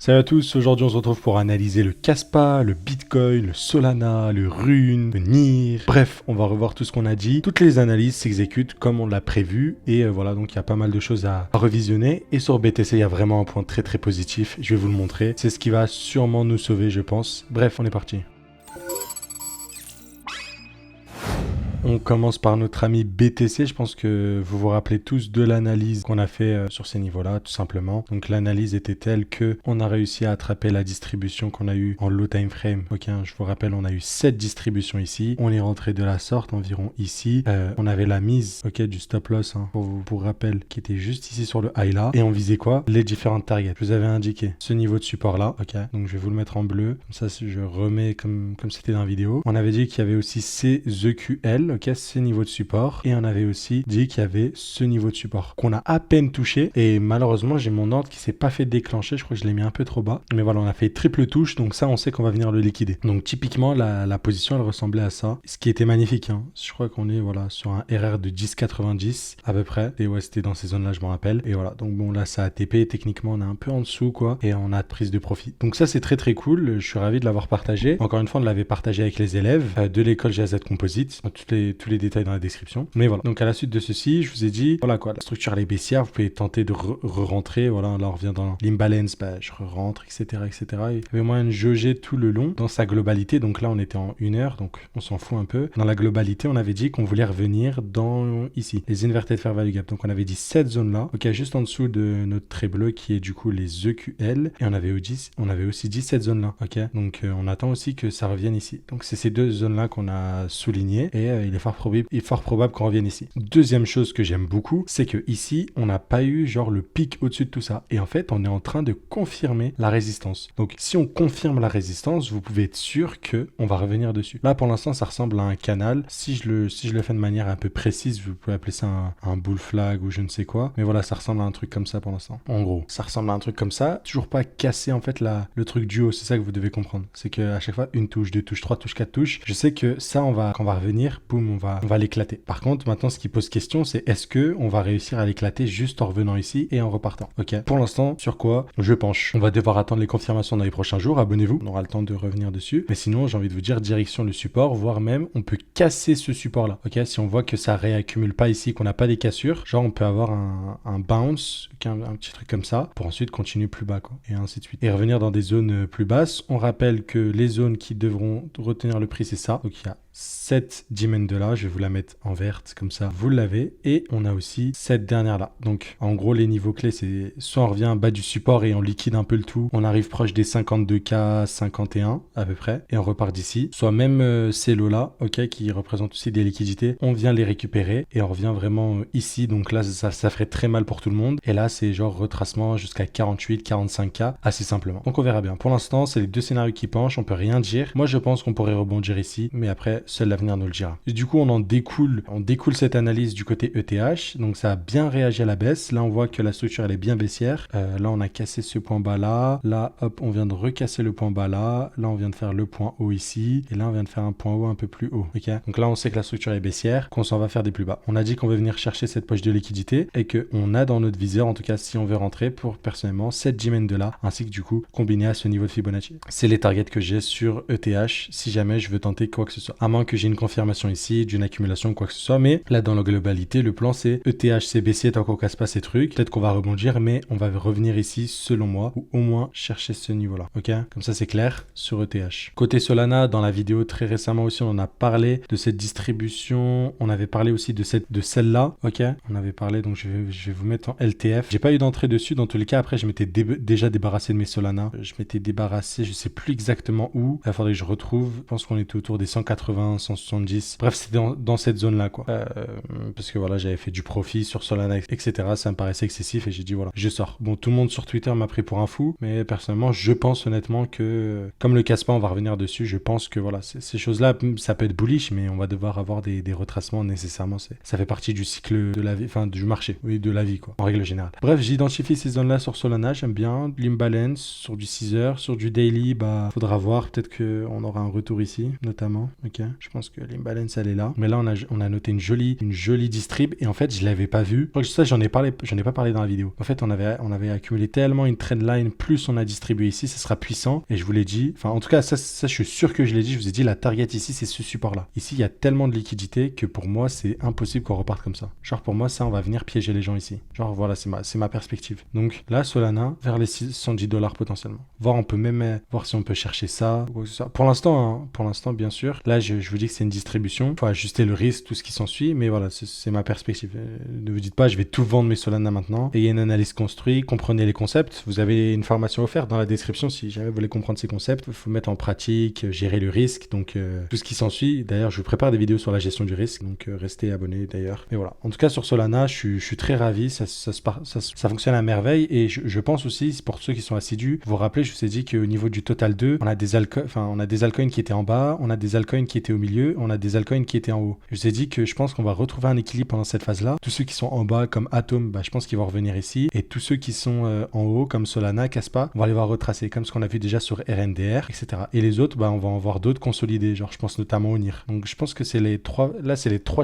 Salut à tous, aujourd'hui on se retrouve pour analyser le Kaspa, le Bitcoin, le Solana, le Rune, le NIR. Bref, on va revoir tout ce qu'on a dit. Toutes les analyses s'exécutent comme on l'a prévu et voilà, donc il y a pas mal de choses à revisionner. Et sur BTC, il y a vraiment un point très très positif, je vais vous le montrer. C'est ce qui va sûrement nous sauver, je pense. Bref, on est parti. On commence par notre ami BTC. Je pense que vous vous rappelez tous de l'analyse qu'on a fait sur ces niveaux-là, tout simplement. Donc l'analyse était telle que on a réussi à attraper la distribution qu'on a eue en low time frame. Ok, je vous rappelle, on a eu 7 distributions ici. On est rentré de la sorte environ ici. On avait la mise, ok, du stop loss, pour rappel, qui était juste ici sur le high là. Et on visait quoi? Les différentes targets. Je vous avais indiqué ce niveau de support là. Ok, donc je vais vous le mettre en bleu. Comme ça, je remets comme c'était dans la vidéo. On avait dit qu'il y avait aussi ces EQL. Ok, ce niveau de support, et on avait aussi dit qu'il y avait ce niveau de support qu'on a à peine touché, et malheureusement j'ai mon ordre qui s'est pas fait déclencher, je crois que je l'ai mis un peu trop bas, mais voilà, on a fait triple touche, donc ça on sait qu'on va venir le liquider. Donc typiquement la position elle ressemblait à ça, ce qui était magnifique, je crois qu'on est voilà sur un RR de 10,90 à peu près, et ouais c'était dans ces zones là, je m'en rappelle, et voilà, donc bon là ça a TP, techniquement on est un peu en dessous quoi, et on a prise de profit, donc ça c'est très très cool, je suis ravi de l'avoir partagé. Encore une fois on l'avait partagé avec les élèves de l'école GAZ Composite, tous les détails dans la description. Mais voilà. Donc à la suite de ceci, je vous ai dit, voilà quoi, la structure elle est baissière, vous pouvez tenter de re-rentrer. Voilà, là on revient dans l'imbalance, je re-rentre, etc., etc. Il y avait moyen de jauger tout le long dans sa globalité. Donc là on était en 1 heure, donc on s'en fout un peu. Dans la globalité, on avait dit qu'on voulait revenir dans ici, les inverted fair value gap. Donc on avait dit cette zone là, ok, juste en dessous de notre trait bleu qui est du coup les EQL. Et on avait aussi dit cette zone là, ok. Donc on attend aussi que ça revienne ici. Donc c'est ces deux zones là qu'on a soulignées et il est fort probable qu'on revienne ici. Deuxième chose que j'aime beaucoup, c'est que ici, on n'a pas eu genre le pic au-dessus de tout ça. Et en fait, on est en train de confirmer la résistance. Donc, si on confirme la résistance, vous pouvez être sûr que on va revenir dessus. Là, pour l'instant, ça ressemble à un canal. Si je le fais de manière un peu précise, vous pouvez appeler ça un bull flag ou je ne sais quoi. Mais voilà, ça ressemble à un truc comme ça pour l'instant. En gros, ça ressemble à un truc comme ça. Toujours pas casser en fait le truc du haut. C'est ça que vous devez comprendre. C'est que à chaque fois, une touche, deux touches, trois touches, quatre touches. Je sais que ça, quand on va revenir, boum, on va l'éclater. Par contre, maintenant, ce qui pose question, c'est est-ce que on va réussir à l'éclater juste en revenant ici et en repartant. Ok. Pour l'instant, sur quoi je penche. On va devoir attendre les confirmations dans les prochains jours. Abonnez-vous, on aura le temps de revenir dessus. Mais sinon, j'ai envie de vous dire direction le support, voire même on peut casser ce support-là. Ok. Si on voit que ça réaccumule pas ici, qu'on n'a pas des cassures, genre on peut avoir un bounce, un petit truc comme ça, pour ensuite continuer plus bas, quoi, et ainsi de suite. Et revenir dans des zones plus basses. On rappelle que les zones qui devront retenir le prix, c'est ça. Donc il y a cette diamond de là, je vais vous la mettre en verte comme ça, vous l'avez. Et on a aussi cette dernière là. Donc en gros les niveaux clés, c'est soit on revient bas du support et on liquide un peu le tout, on arrive proche des 52K, 51 à peu près, et on repart d'ici. Soit même ces lots là, ok, qui représentent aussi des liquidités, on vient les récupérer et on revient vraiment ici. Donc là ça ferait très mal pour tout le monde. Et là c'est genre retracement jusqu'à 48, 45K assez simplement. Donc on verra bien. Pour l'instant c'est les deux scénarios qui penchent, on peut rien dire. Moi je pense qu'on pourrait rebondir ici, mais après seul l'avenir nous le dira. Et du coup, on découle cette analyse du côté ETH. Donc, ça a bien réagi à la baisse. Là, on voit que la structure, elle est bien baissière. Là, on a cassé ce point bas là. Là, hop, on vient de recasser le point bas là. Là, on vient de faire le point haut ici. Et là, on vient de faire un point haut un peu plus haut. Ok. Donc là, on sait que la structure est baissière, qu'on s'en va faire des plus bas. On a dit qu'on veut venir chercher cette poche de liquidité et qu'on a dans notre viseur, en tout cas, si on veut rentrer, pour personnellement, cette diamond de là, ainsi que du coup, combiné à ce niveau de Fibonacci. C'est les targets que j'ai sur ETH si jamais je veux tenter quoi que ce soit. À moins que j'ai une confirmation ici d'une accumulation quoi que ce soit, mais là dans la globalité le plan c'est ETH c'est baissier tant qu'on casse pas ces trucs, peut-être qu'on va rebondir mais on va revenir ici selon moi ou au moins chercher ce niveau là, ok, comme ça c'est clair sur ETH. Côté Solana, dans la vidéo très récemment aussi on en a parlé de cette distribution, on avait parlé aussi de celle-là, ok, on avait parlé, donc je vais vous mettre en LTF. J'ai pas eu d'entrée dessus, dans tous les cas après je m'étais déjà débarrassé de mes Solana, je m'étais débarrassé, je sais plus exactement où, il faudrait que je retrouve, je pense qu'on était autour des 180, 170. Bref, c'était dans cette zone-là, quoi. Parce que voilà, j'avais fait du profit sur Solana, etc. Ça me paraissait excessif et j'ai dit voilà, je sors. Bon, tout le monde sur Twitter m'a pris pour un fou, mais personnellement, je pense honnêtement que, comme le Kaspa, on va revenir dessus, je pense que voilà, ces choses-là, ça peut être bullish, mais on va devoir avoir des retracements nécessairement. Ça fait partie du cycle de la vie, enfin, du marché, oui, de la vie, quoi, en règle générale. Bref, j'identifie ces zones-là sur Solana, j'aime bien. L'imbalance sur du 6 heures, sur du daily, faudra voir. Peut-être qu'on aura un retour ici, notamment. Ok, je pense que l'imbalance, elle est là. Mais là, on a noté une jolie distrib. Et en fait, je l'avais pas vu. Je crois que ça, j'en ai pas parlé dans la vidéo. En fait, on avait accumulé tellement une trendline, plus on a distribué ici, ça sera puissant. Et je vous l'ai dit, enfin, en tout cas, ça, je suis sûr que je l'ai dit. Je vous ai dit, la target ici, c'est ce support-là. Ici, il y a tellement de liquidité que pour moi, c'est impossible qu'on reparte comme ça. Genre, pour moi, ça, on va venir piéger les gens ici. Genre, voilà, c'est ma perspective. Donc là, Solana, vers les $610 potentiellement. Voir, on peut même voir si on peut chercher ça. Pour l'instant, bien sûr. Là, je vous dis que c'est une distribution. Il faut ajuster le risque, tout ce qui s'ensuit. Mais voilà, c'est ma perspective. Ne vous dites pas, je vais tout vendre mes Solana maintenant. Ayez une analyse construite, comprenez les concepts. Vous avez une formation offerte dans la description si jamais vous voulez comprendre ces concepts. Il faut mettre en pratique, gérer le risque. Donc, tout ce qui s'ensuit. D'ailleurs, je vous prépare des vidéos sur la gestion du risque. Donc, restez abonnés d'ailleurs. Mais voilà. En tout cas, sur Solana, je suis très ravi. Ça fonctionne à merveille. Et je pense aussi, pour ceux qui sont assidus, vous vous rappelez, je vous ai dit qu'au niveau du Total 2, on a des altcoins qui étaient en bas, on a des altcoins qui étaient au milieu, on a des altcoins qui étaient en haut. Je vous ai dit que je pense qu'on va retrouver un équilibre pendant cette phase-là. Tous ceux qui sont en bas, comme Atom, je pense qu'ils vont revenir ici. Et tous ceux qui sont en haut, comme Solana, Kaspa, on va les voir retracer, comme ce qu'on a vu déjà sur RNDR, etc. Et les autres, on va en voir d'autres consolidés. Genre, je pense notamment au NIR. Donc, je pense que c'est les trois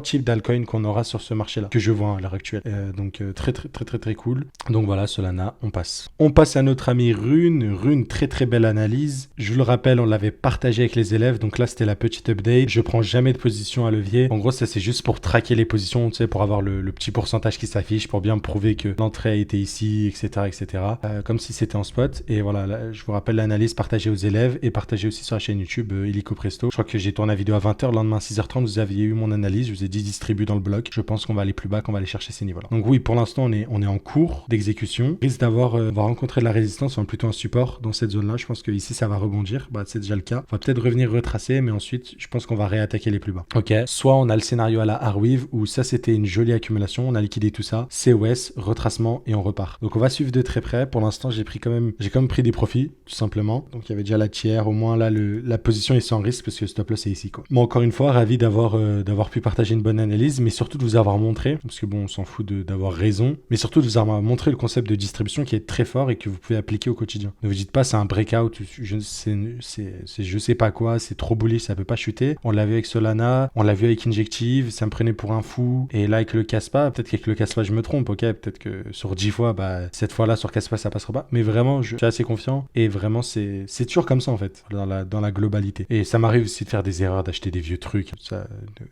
types d'altcoins qu'on aura sur ce marché-là, que je vois à l'heure actuelle. Donc, très cool. Donc voilà, Solana, on passe. On passe à notre ami Rune. Rune, très belle analyse. Je vous le rappelle, on l'avait partagé avec les élèves. Donc là, c'était la petite update. Je prends jamais de position à levier. En gros, ça, c'est juste pour traquer les positions, tu sais, pour avoir le petit pourcentage qui s'affiche, pour bien me prouver que l'entrée était ici, etc. Comme si c'était en spot. Et voilà, là, je vous rappelle l'analyse partagée aux élèves et partagée aussi sur la chaîne YouTube Illico Presto. Je crois que j'ai tourné la vidéo à 20h. Le lendemain, à 6h30, vous aviez eu mon analyse. Je vous ai dit distribue dans le bloc. Je pense qu'on va aller plus bas, qu'on va aller chercher ces niveaux-là. Donc oui, pour l'instant, on est en cours d'exécution. Risque d'avoir, on va rencontrer de la résistance, enfin plutôt un support dans cette zone-là. Je pense que ici ça va rebondir. C'est déjà le cas. On va peut-être revenir retracer, mais ensuite, je pense qu'on va réattaquer les plus bas. Ok. Soit on a le scénario à la Arweave où ça c'était une jolie accumulation. On a liquidé tout ça. COS, retracement et on repart. Donc on va suivre de très près. Pour l'instant, j'ai quand même pris des profits, tout simplement. Donc il y avait déjà la tiers. Au moins là, la position est sans risque parce que le stop loss est ici, quoi. Mais encore une fois, ravi d'avoir pu partager une bonne analyse, mais surtout de vous avoir montré, parce que bon, on s'en fout d'avoir raison, mais surtout de vous avoir montré le concept de distribution qui est très fort et que vous pouvez appliquer au quotidien. Ne vous dites pas c'est un breakout, je sais pas quoi, c'est trop bullish, ça peut pas chuter. On l'a vu avec Solana, on l'a vu avec Injective, ça me prenait pour un fou. Et là avec le Kaspa, peut-être qu'avec le Kaspa je me trompe, ok, peut-être que sur 10 fois, cette fois-là sur Kaspa ça passera pas. Mais vraiment, je suis assez confiant et vraiment c'est toujours comme ça en fait, dans la globalité. Et ça m'arrive aussi de faire des erreurs, d'acheter des vieux trucs, ça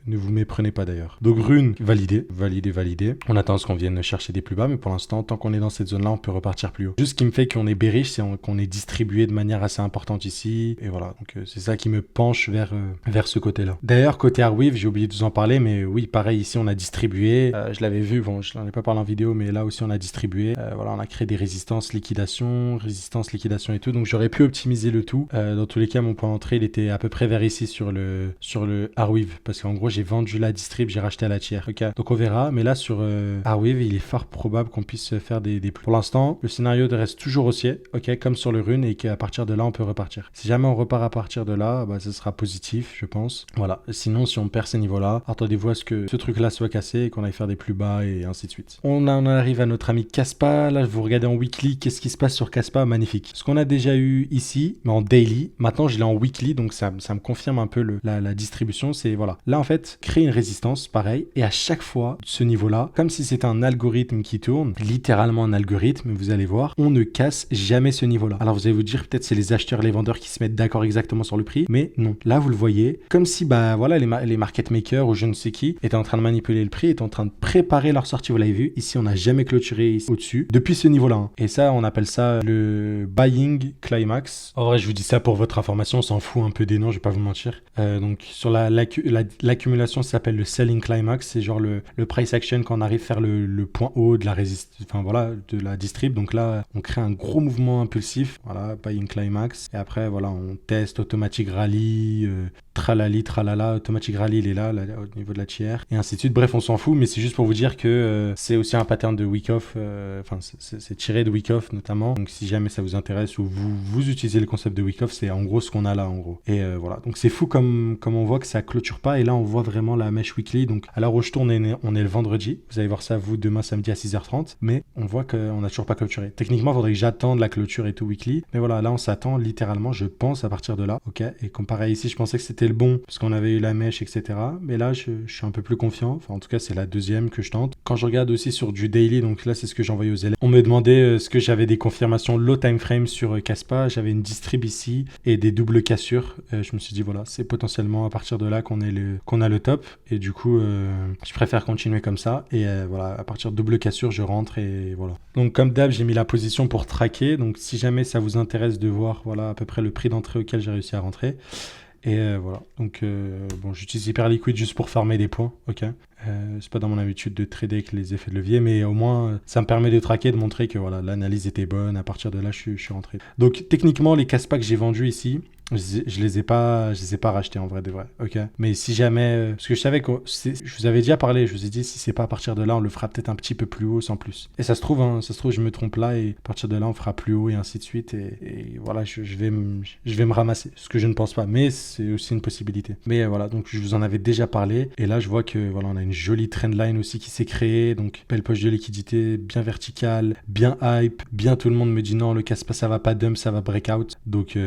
ne vous méprenez pas d'ailleurs. Donc Rune, validé. On attend ce qu'on vienne chercher des plus bas, mais pour l'instant, tant qu'on est dans cette zone-là, on peut repartir plus haut. Juste ce qui me fait qu'on est bearish, c'est qu'on est distribué de manière assez importante ici. Et voilà, donc c'est ça qui me penche vers ce côté-là. D'ailleurs, côté Arweave, j'ai oublié de vous en parler, mais oui, pareil, ici, on a distribué. Je l'avais vu, bon, je n'en ai pas parlé en vidéo, mais là aussi, on a distribué. Voilà, on a créé des résistances, liquidation et tout. Donc, j'aurais pu optimiser le tout. Dans tous les cas, mon point d'entrée, il était à peu près vers ici sur le Arweave, parce qu'en gros, j'ai vendu la distrib, j'ai racheté à la tiers. Ok, donc on verra, mais là, sur Arweave, il est fort probable qu'on puisse faire des plus. Pour l'instant, le scénario reste toujours haussier, ok, comme sur le Rune, et qu'à partir de là, on peut repartir. Si jamais on repart à partir de là, ce sera positif, je pense. Voilà. Sinon, si on perd ces niveaux-là, attendez-vous à ce que ce truc-là soit cassé et qu'on aille faire des plus bas et ainsi de suite. On en arrive à notre ami Kaspa. Là, vous regardez en weekly, qu'est-ce qui se passe sur Kaspa? Magnifique. Ce qu'on a déjà eu ici, mais en daily, maintenant, je l'ai en weekly, donc ça me confirme un peu la distribution. C'est, voilà. Là, en fait, créer une résistance, pareil, et à chaque fois, ce niveau-là, comme si c'était un algorithme qui tourne, littéralement un algorithme, vous allez voir, on ne casse jamais ce niveau-là. Alors vous allez vous dire, peut-être c'est les acheteurs et les vendeurs qui se mettent d'accord exactement sur le prix, mais non. Là, vous le voyez, comme si, voilà, les market makers ou je ne sais qui étaient en train de manipuler le prix, étaient en train de préparer leur sortie, vous l'avez vu. Ici, on n'a jamais clôturé au-dessus, depuis ce niveau-là. Hein. Et ça, on appelle ça le buying climax. En vrai, je vous dis ça pour votre information, on s'en fout un peu des noms, je vais pas vous mentir. Donc, sur l'accumulation, ça s'appelle le selling climax, c'est genre le price action quand on arrive à faire le point haut de la résistance, enfin voilà, de la distrib. Donc là, on crée un gros mouvement impulsif, voilà, buying climax. Et après, voilà, on teste automatic rally, tralali, tralala, automatic rally, il est là au niveau de la tiers, et ainsi de suite. Bref, on s'en fout, mais c'est juste pour vous dire que c'est aussi un pattern de week off, enfin, c'est tiré de week off notamment. Donc si jamais ça vous intéresse ou vous utilisez le concept de week off, c'est en gros ce qu'on a là, en gros. Et voilà, donc c'est fou comme on voit que ça clôture pas, et là on voit vraiment la mèche weekly. Donc à l'heure où je tourne, on est le vendredi, vous allez voir ça vous demain samedi à 6h30, mais on voit qu'on n'a toujours pas clôturé. Techniquement, il faudrait que j'attende la clôture et tout weekly, mais voilà, là on s'attend littéralement, je pense, à partir de là, ok. Et comparé à ici, je pensais que c'était le bon, parce qu'on avait eu la mèche, bullish, etc. Mais là, je suis un peu plus confiant. Enfin, en tout cas, c'est la deuxième que je tente. Quand je regarde aussi sur du daily, donc là, c'est ce que j'ai envoyé aux élèves. On me demandait ce que j'avais des confirmations low time frame sur Caspa. J'avais une distrib ici et des doubles cassures. Je me suis dit, voilà, c'est potentiellement à partir de là qu'on a le top. Et du coup, je préfère continuer comme ça. Et voilà, à partir de double cassure, je rentre et voilà. Donc, comme d'hab, j'ai mis la position pour traquer. Donc, si jamais ça vous intéresse de voir, voilà, à peu près le prix d'entrée auquel j'ai réussi à rentrer. Et voilà, donc bon, j'utilise Hyperliquid juste pour farmer des points, ok. C'est pas dans mon habitude de trader avec les effets de levier, mais au moins ça me permet de traquer, de montrer que voilà, l'analyse était bonne. À partir de là, je suis rentré. Donc techniquement, les Caspa que j'ai vendus ici, je les ai pas rachetés en vrai de vrai, ok. Mais si jamais, parce que je savais que je vous avais déjà parlé, je vous ai dit si c'est pas à partir de là, on le fera peut-être un petit peu plus haut sans plus. Et ça se trouve, je me trompe là et à partir de là, on fera plus haut et ainsi de suite. Et voilà, je vais me ramasser, ce que je ne pense pas, mais c'est aussi une possibilité. Mais voilà, donc je vous en avais déjà parlé et là, je vois que voilà, on a une jolie trendline aussi qui s'est créée, donc belle poche de liquidité, bien verticale, bien hype, bien tout le monde me dit non, le Caspa ça va pas dump, ça va breakout. Donc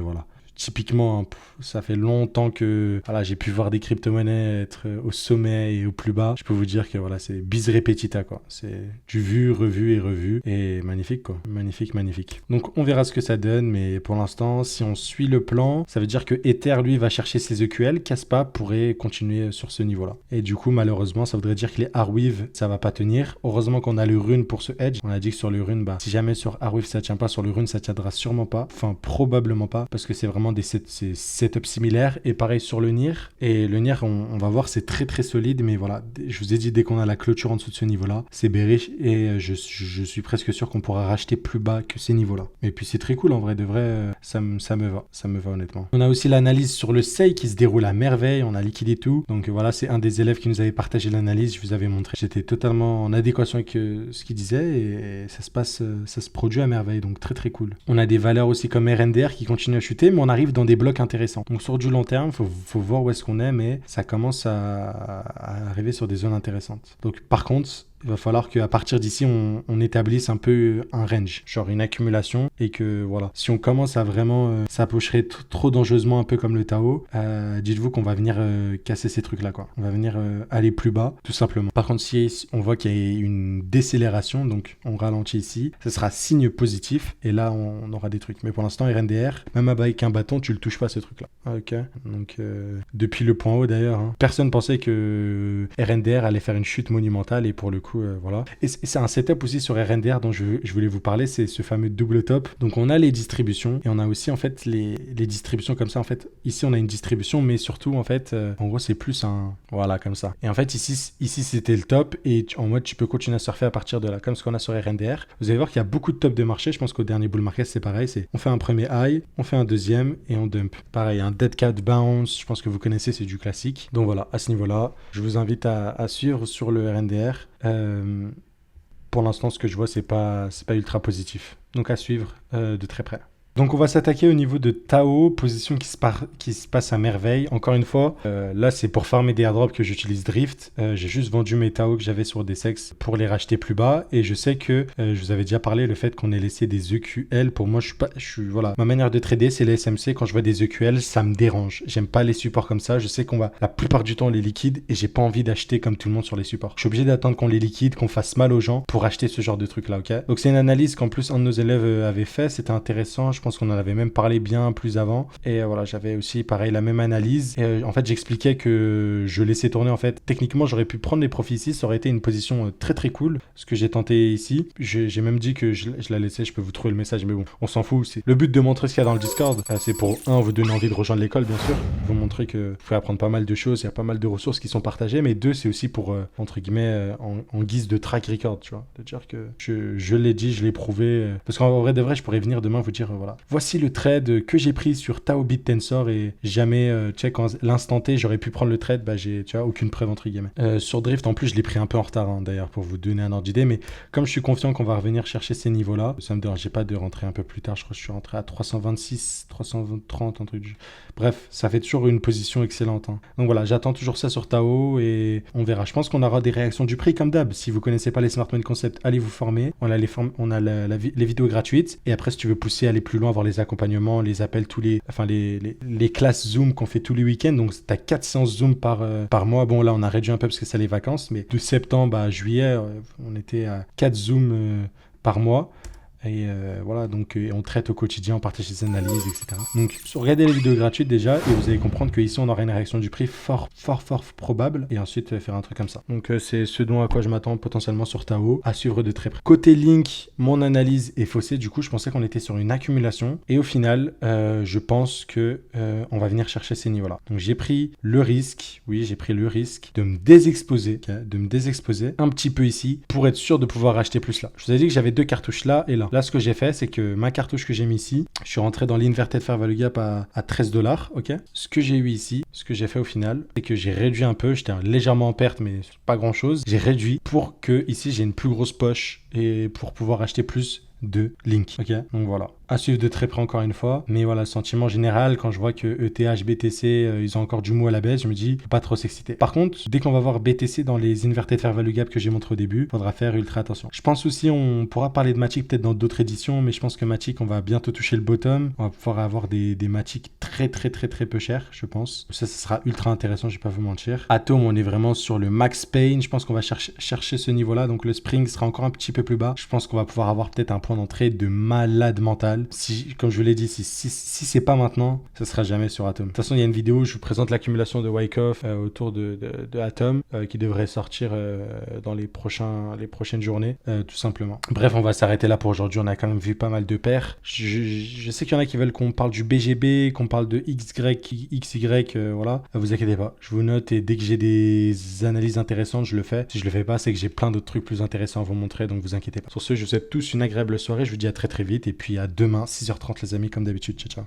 voilà. Typiquement, ça fait longtemps que voilà, j'ai pu voir des crypto-monnaies être au sommet et au plus bas. Je peux vous dire que voilà, c'est bis repetita, quoi. C'est du vu, revu et revu. Et magnifique, quoi. Magnifique, magnifique. Donc, on verra ce que ça donne. Mais pour l'instant, si on suit le plan, ça veut dire que Ether, lui, va chercher ses EQL. Caspa pourrait continuer sur ce niveau-là. Et du coup, malheureusement, ça voudrait dire que les Arweave, ça va pas tenir. Heureusement qu'on a le rune pour ce hedge. On a dit que sur le rune, bah, si jamais sur Arweave ça tient pas, sur le rune, ça tiendra sûrement pas. Enfin, probablement pas. Parce que c'est vraiment des setups similaires. Et pareil sur le NIR. Et le NIR, on va voir, c'est très très solide. Mais voilà, je vous ai dit, dès qu'on a la clôture en dessous de ce niveau-là, c'est bearish. Et je suis presque sûr qu'on pourra racheter plus bas que ces niveaux-là. Et puis c'est très cool en vrai. De vrai, ça me va. Ça me va honnêtement. On a aussi l'analyse sur le SEI qui se déroule à merveille. On a liquidé tout. Donc voilà, c'est un des élèves qui nous avait partagé l'analyse. Je vous avais montré. J'étais totalement en adéquation avec ce qu'il disait. Et ça se produit à merveille. Donc très très cool. On a des valeurs aussi comme RNDR qui continuent à chuter. Mais on arrive dans des blocs intéressants. Donc sur du long terme, faut voir où est-ce qu'on est, mais ça commence à arriver sur des zones intéressantes. Donc par contre, il va falloir qu'à partir d'ici, on établisse un peu un range, genre une accumulation, et que voilà, si on commence à vraiment s'approcher trop dangereusement, un peu comme le Tao, dites-vous qu'on va venir casser ces trucs-là, quoi. On va venir aller plus bas, tout simplement. Par contre, si on voit qu'il y a une décélération, donc on ralentit ici, ce sera signe positif, et là, on aura des trucs. Mais pour l'instant, RNDR, même avec un bâton, tu le touches pas, ce truc-là. Ok, donc depuis le point haut d'ailleurs, hein, personne pensait que RNDR allait faire une chute monumentale, et pour le coup, voilà. Et c'est un setup aussi sur RNDR dont je voulais vous parler, c'est ce fameux double top. Donc on a les distributions et on a aussi en fait les distributions comme ça. En fait, ici on a une distribution, mais surtout en fait, en gros c'est plus un voilà comme ça. Et en fait ici c'était le top et en mode tu peux continuer à surfer à partir de là, comme ce qu'on a sur RNDR. Vous allez voir qu'il y a beaucoup de top de marché. Je pense qu'au dernier bull market c'est pareil, c'est on fait un premier high, on fait un deuxième et on dump. Pareil, un dead cat bounce. Je pense que vous connaissez, c'est du classique. Donc voilà, à ce niveau-là, je vous invite à suivre sur le RNDR. Pour l'instant, ce que je vois, c'est pas ultra positif. Donc à suivre de très près. Donc on va s'attaquer au niveau de Tao, position qui se passe à merveille. Encore une fois, là c'est pour farmer des airdrops que j'utilise Drift. J'ai juste vendu mes Tao que j'avais sur des sex pour les racheter plus bas. Et je sais que je vous avais déjà parlé le fait qu'on ait laissé des EQL. Pour moi, voilà. Ma manière de trader, c'est les SMC. Quand je vois des EQL, ça me dérange. J'aime pas les supports comme ça. Je sais qu'on va la plupart du temps les liquide et j'ai pas envie d'acheter comme tout le monde sur les supports. Je suis obligé d'attendre qu'on les liquide, qu'on fasse mal aux gens pour acheter ce genre de truc là, ok? Donc c'est une analyse qu'en plus un de nos élèves avait fait. C'était intéressant. Je pense qu'on en avait même parlé bien plus avant. Et voilà, j'avais aussi pareil la même analyse. Et en fait, j'expliquais que je laissais tourner. En fait, techniquement, j'aurais pu prendre les profits ici. Ça aurait été une position très très cool. Ce que j'ai tenté ici. J'ai même dit que je la laissais. Je peux vous trouver le message, mais bon, on s'en fout. C'est le but de montrer ce qu'il y a dans le Discord. C'est pour vous donner envie de rejoindre l'école, bien sûr. Vous montrer que vous pouvez apprendre pas mal de choses. Il y a pas mal de ressources qui sont partagées. Mais deux, c'est aussi pour entre guillemets en guise de track record, tu vois. C'est-à-dire que je l'ai dit, je l'ai prouvé. Parce qu'en vrai de vrai, je pourrais venir demain vous dire voilà. Voici le trade que j'ai pris sur Tao Bit Tensor et jamais, tu sais, quand l'instant T, j'aurais pu prendre le trade, bah j'ai, tu vois, aucune preuve entre guillemets. Sur Drift, en plus, je l'ai pris un peu en retard, hein, d'ailleurs, pour vous donner un ordre d'idée, mais comme je suis confiant qu'on va revenir chercher ces niveaux-là, ça me dérangeait pas de rentrer un peu plus tard. Je crois que je suis rentré à 326, 330, un truc du... Bref, ça fait toujours une position excellente, hein. Donc voilà, j'attends toujours ça sur Tao et on verra. Je pense qu'on aura des réactions du prix comme d'hab. Si vous connaissez pas les Smart Money Concept, allez vous former. On a les vidéos gratuites et après, si tu veux pousser, aller plus plus loin, avoir les accompagnements, les appels, les classes Zoom qu'on fait tous les week-ends. Donc, tu as 4 séances Zoom par mois. Bon, là, on a réduit un peu parce que c'est les vacances, mais de septembre à juillet, on était à 4 Zooms par mois. Et voilà, donc on traite au quotidien, on partage des analyses, etc. Donc, regardez les vidéos gratuites déjà, et vous allez comprendre qu'ici, on aura une réaction du prix fort probable, et ensuite faire un truc comme ça. Donc, c'est ce dont à quoi je m'attends potentiellement sur Tao, à suivre de très près. Côté Link, mon analyse est faussée, du coup, je pensais qu'on était sur une accumulation, et au final, je pense que on va venir chercher ces niveaux-là. Donc, j'ai pris le risque de me désexposer, un petit peu ici, pour être sûr de pouvoir acheter plus là. Je vous ai dit que j'avais 2 cartouches là et là. Là, ce que j'ai fait, c'est que ma cartouche que j'ai mis ici, je suis rentré dans l'Inverted Fair Value Gap à $13, ok. Ce que j'ai eu ici, ce que j'ai fait au final, c'est que j'ai réduit un peu, j'étais légèrement en perte, mais pas grand chose. J'ai réduit pour que ici, j'ai une plus grosse poche et pour pouvoir acheter plus de Link, ok. Donc voilà, à suivre de très près encore une fois, mais voilà, sentiment général, quand je vois que ETH, BTC, ils ont encore du mou à la baisse, je me dis, faut pas trop s'exciter. Par contre, dès qu'on va voir BTC dans les Inverted Fair Value Gap que j'ai montré au début, faudra faire ultra attention. Je pense aussi, on pourra parler de Matic peut-être dans d'autres éditions, mais je pense que Matic, on va bientôt toucher le bottom, on va pouvoir avoir des Matic très peu chers, je pense. Ça sera ultra intéressant, je vais pas vous mentir. Atom, on est vraiment sur le max pain, je pense qu'on va chercher ce niveau-là, donc le Spring sera encore un petit peu plus bas. Je pense qu'on va pouvoir avoir peut-être un point d'entrée de malade mental. Si, comme je vous l'ai dit, si c'est pas maintenant, ce sera jamais sur Atom. De toute façon, il y a une vidéo où je vous présente l'accumulation de Wyckoff autour de Atom qui devrait sortir dans les prochaines journées, tout simplement. Bref, on va s'arrêter là pour aujourd'hui. On a quand même vu pas mal de paires. Je sais qu'il y en a qui veulent qu'on parle du BGB, qu'on parle de XY, voilà. Vous inquiétez pas, je vous note et dès que j'ai des analyses intéressantes, je le fais. Si je le fais pas, c'est que j'ai plein d'autres trucs plus intéressants à vous montrer, donc vous inquiétez pas. Sur ce, je vous souhaite tous une agréable soirée. Je vous dis à très vite et puis à demain 6h30 les amis comme d'habitude. Ciao ciao.